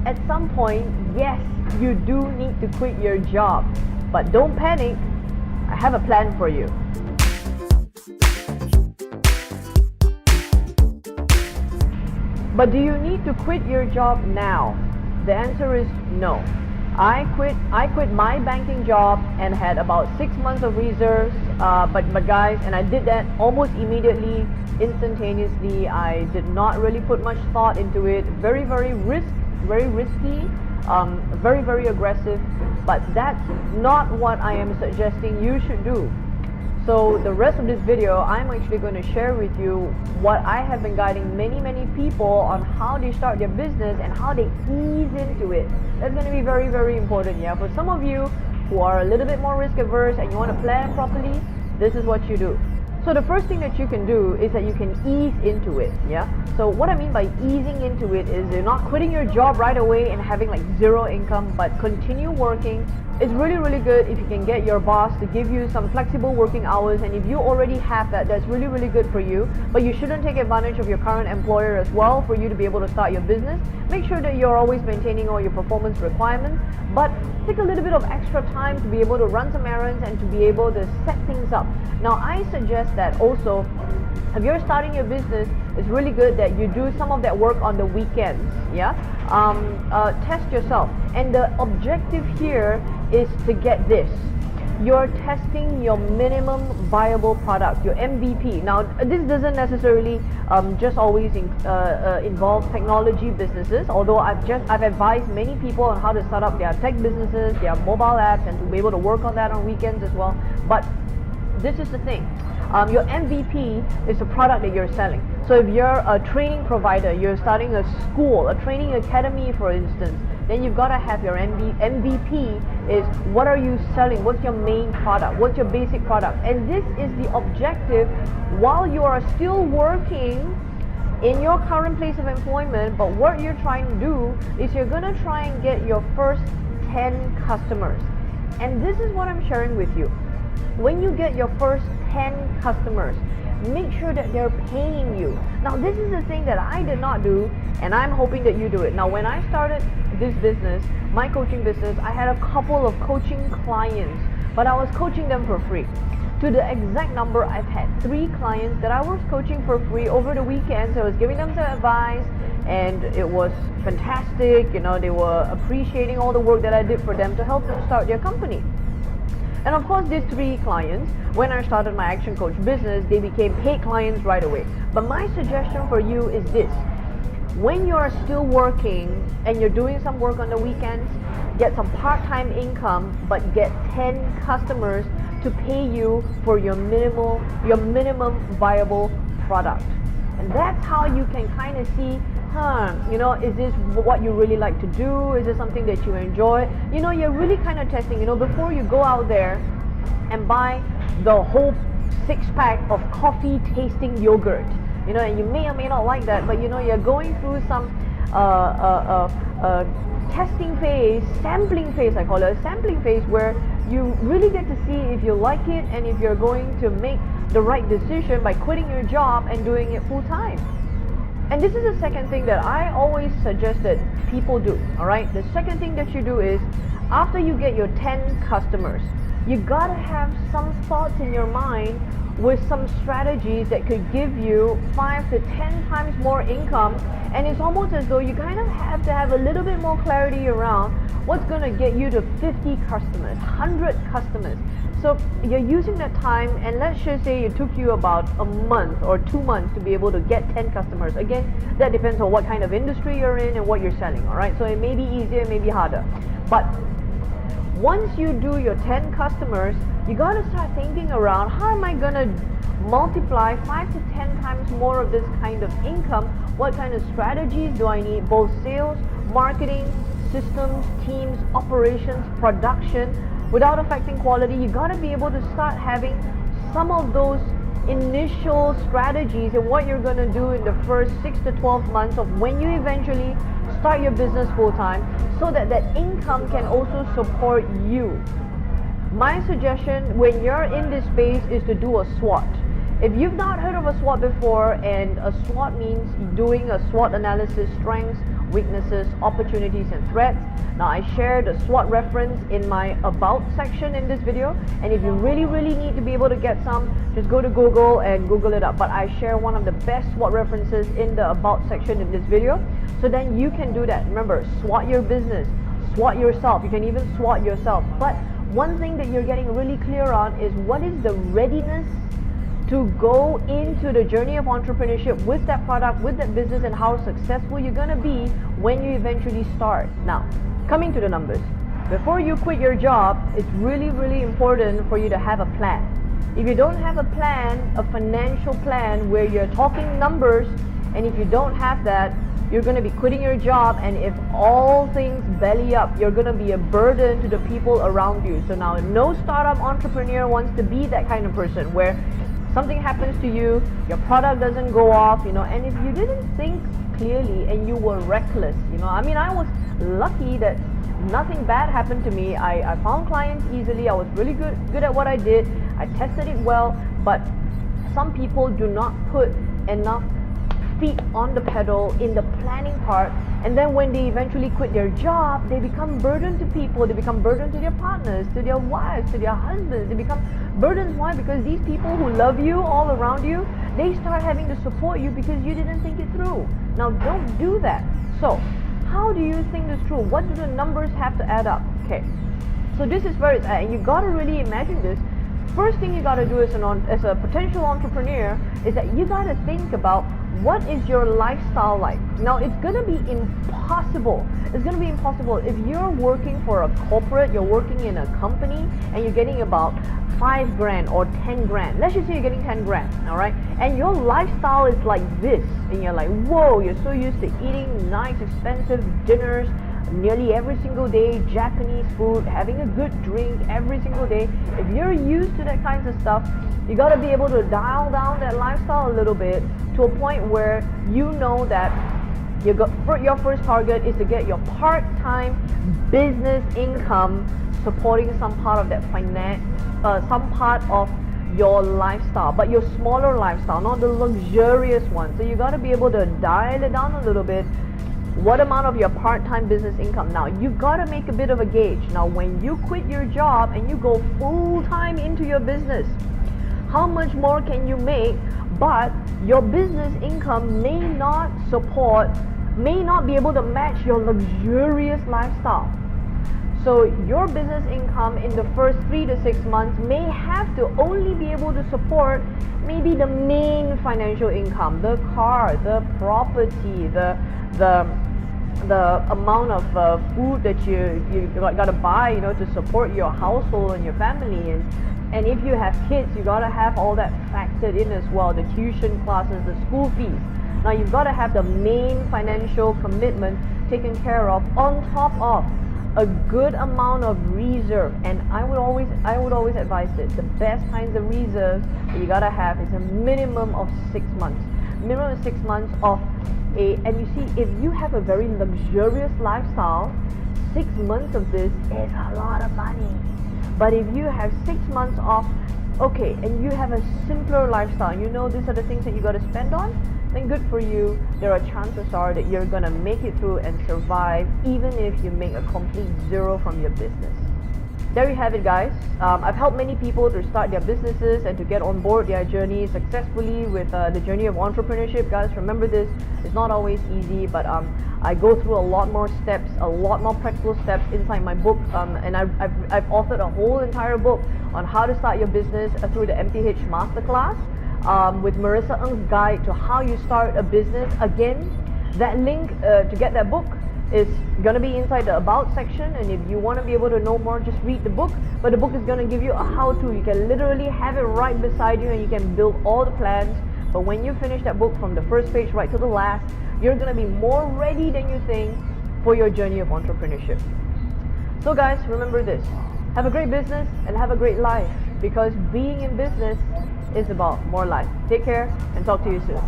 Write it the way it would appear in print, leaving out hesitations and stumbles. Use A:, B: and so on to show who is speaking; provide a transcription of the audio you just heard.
A: at some point, yes, you do need to quit your job. But don't panic, I have a plan for you. But do you need to quit your job now? The answer is no. I quit my banking job and had about 6 months of reserves, but guys, and I did that almost immediately, instantaneously. I did not really put much thought into it. Very risky, very aggressive, but that's not what I am suggesting you should do. So the rest of this video, I'm actually going to share with you what I have been guiding many people on how they start their business and how they ease into it. That's going to be very important. Yeah, for some of you who are a little bit more risk averse and you want to plan properly, this is what you do. So the first thing that you can do is that you can ease into it. Yeah. So what I mean by easing into it is you're not quitting your job right away and having like zero income, but continue working. It's really good if you can get your boss to give you some flexible working hours, and if you already have that, that's really good for you. But you shouldn't take advantage of your current employer as well for you to be able to start your business. Make sure that you're always maintaining all your performance requirements, but take a little bit of extra time to be able to run some errands and to be able to set things up. Now I suggest that also, if you're starting your business, it's really good that you do some of that work on the weekends. Yeah, test yourself, and the objective here is to get this. You're testing your minimum viable product, your MVP. Now, this doesn't necessarily just always involve technology businesses, although I've advised many people on how to start up their tech businesses, their mobile apps, and to be able to work on that on weekends as well. But this is the thing. Your MVP is the product that you're selling. So if you're a training provider, you're starting a school, a training academy for instance, then you've got to have your MVP is what are you selling? What's your main product? What's your basic product? And this is the objective while you are still working in your current place of employment. But what you're trying to do is you're going to try and get your first 10 customers. And this is what I'm sharing with you. When you get your first 10 customers, make sure that they're paying you. Now this is the thing that I did not do, and I'm hoping that you do it. Now when I started this business, my coaching business, I had a couple of coaching clients, but I was coaching them for free. To the exact number, I've had 3 clients that I was coaching for free over the weekends. I was giving them some advice, and it was fantastic. You know, they were appreciating all the work that I did for them to help them start their company. And of course, these 3 clients, when I started my Action Coach business, they became paid clients right away. But my suggestion for you is this. When you're still working and you're doing some work on the weekends, get some part-time income, but get 10 customers to pay you for your minimum viable product. And that's how you can kind of see, you know, is this what you really like to do? Is this something that you enjoy? You know, you're really kind of testing, you know, before you go out there and buy the whole 6-pack of coffee tasting yogurt. You know, and you may or may not like that, but you know, you're going through some testing phase, sampling phase, I call it a sampling phase, where you really get to see if you like it and if you're going to make the right decision by quitting your job and doing it full time. And this is the second thing that I always suggest that people do, all right? The second thing that you do is, after you get your 10 customers, you gotta have some thoughts in your mind with some strategies that could give you 5 to 10 times more income. And it's almost as though you kind of have to have a little bit more clarity around what's going to get you to 50 customers, 100 customers. So you're using that time, and let's just say it took you about a month or 2 months to be able to get 10 customers. Again, that depends on what kind of industry you're in and what you're selling, all right? So it may be easier, it may be harder. But once you do your 10 customers, you got to start thinking around, how am I going to multiply 5 to 10 times more of this kind of income? What kind of strategies do I need? Both sales, marketing, systems, teams, operations, production, without affecting quality. You got to be able to start having some of those initial strategies and what you're going to do in the first 6 to 12 months of when you eventually start your business full-time, so that that income can also support you. My suggestion when you're in this space is to do a SWOT. If you've not heard of a SWOT before, and a SWOT means doing a SWOT analysis, strengths, weaknesses, opportunities, and threats. Now, I share the SWOT reference in my About section in this video, and if you really need to be able to get some, just go to Google and Google it up. But I share one of the best SWOT references in the About section in this video, so then you can do that. Remember, SWOT your business, SWOT yourself. You can even SWOT yourself. But one thing that you're getting really clear on is what is the readiness to go into the journey of entrepreneurship with that product, with that business, and how successful you're going to be when you eventually start. Now, coming to the numbers. Before you quit your job, it's really important for you to have a plan. If you don't have a plan, a financial plan where you're talking numbers, and if you don't have that, you're going to be quitting your job, and if all things belly up, you're going to be a burden to the people around you. So now, no startup entrepreneur wants to be that kind of person where something happens to you, your product doesn't go off, and if you didn't think clearly and you were reckless, I mean, I was lucky that nothing bad happened to me. I found clients easily. I was really good at what I did. I tested it well, but some people do not put enough feet on the pedal in the planning part, and then when they eventually quit their job, they become burden to people. They become burden to their partners, to their wives, to their husbands. They become burdens. Why? Because these people who love you all around you, they start having to support you because you didn't think it through. Now, don't do that. So how do you think this through? What do the numbers have to add up? Okay, so this is where it's at, and you got to really imagine this. First thing you got to do as a potential entrepreneur is that you got to think about what is your lifestyle like. Now, it's going to be impossible. It's going to be impossible if you're working for a corporate, you're working in a company, and you're getting about 5 grand or 10 grand. Let's just say you're getting 10 grand, all right? And your lifestyle is like this, and you're like, whoa, you're so used to eating nice, expensive dinners nearly every single day, Japanese food, having a good drink every single day. If you're used to that kinds of stuff, you got to be able to dial down that lifestyle a little bit to a point where you know that your first target is to get your part-time business income supporting some part of that some part of your lifestyle, but your smaller lifestyle, not the luxurious one. So you got to be able to dial it down a little bit. What amount of your part-time business income? Now, you got to make a bit of a gauge. Now, when you quit your job and you go full-time into your business, how much more can you make? But your business income may not be able to match your luxurious lifestyle. So your business income in the first 3 to 6 months may have to only be able to support maybe the main financial income, the car, the property, the amount of food that you got to buy, to support your household and your family, and if you have kids, you got to have all that factored in as well, the tuition classes, the school fees. Now, you've got to have the main financial commitment taken care of on top of a good amount of reserve. And I would always advise this: the best kinds of reserves that you got to have is a minimum of 6 months. Minimum of 6 months of and you see, if you have a very luxurious lifestyle, 6 months of this is a lot of money. But if you have 6 months off, okay, and you have a simpler lifestyle, these are the things that you got to spend on, then good for you. There are chances are that you're gonna make it through and survive, even if you make a complete zero from your business. There you have it, guys. I've helped many people to start their businesses and to get on board their journey successfully with the journey of entrepreneurship. Guys, remember this, it's not always easy, but I go through a lot more steps, a lot more practical steps inside my book, and I've authored a whole entire book on how to start your business through the MTH Masterclass with Maresa Ng's guide to how you start a business. Again, that link to get that book is going to be inside the About section, and if you want to be able to know more, just read the book. But the book is going to give you a how-to. You can literally have it right beside you and you can build all the plans. But when you finish that book from the first page right to the last, you're going to be more ready than you think for your journey of entrepreneurship. So guys, remember this: have a great business and have a great life, because being in business is about more life. Take care and talk to you soon.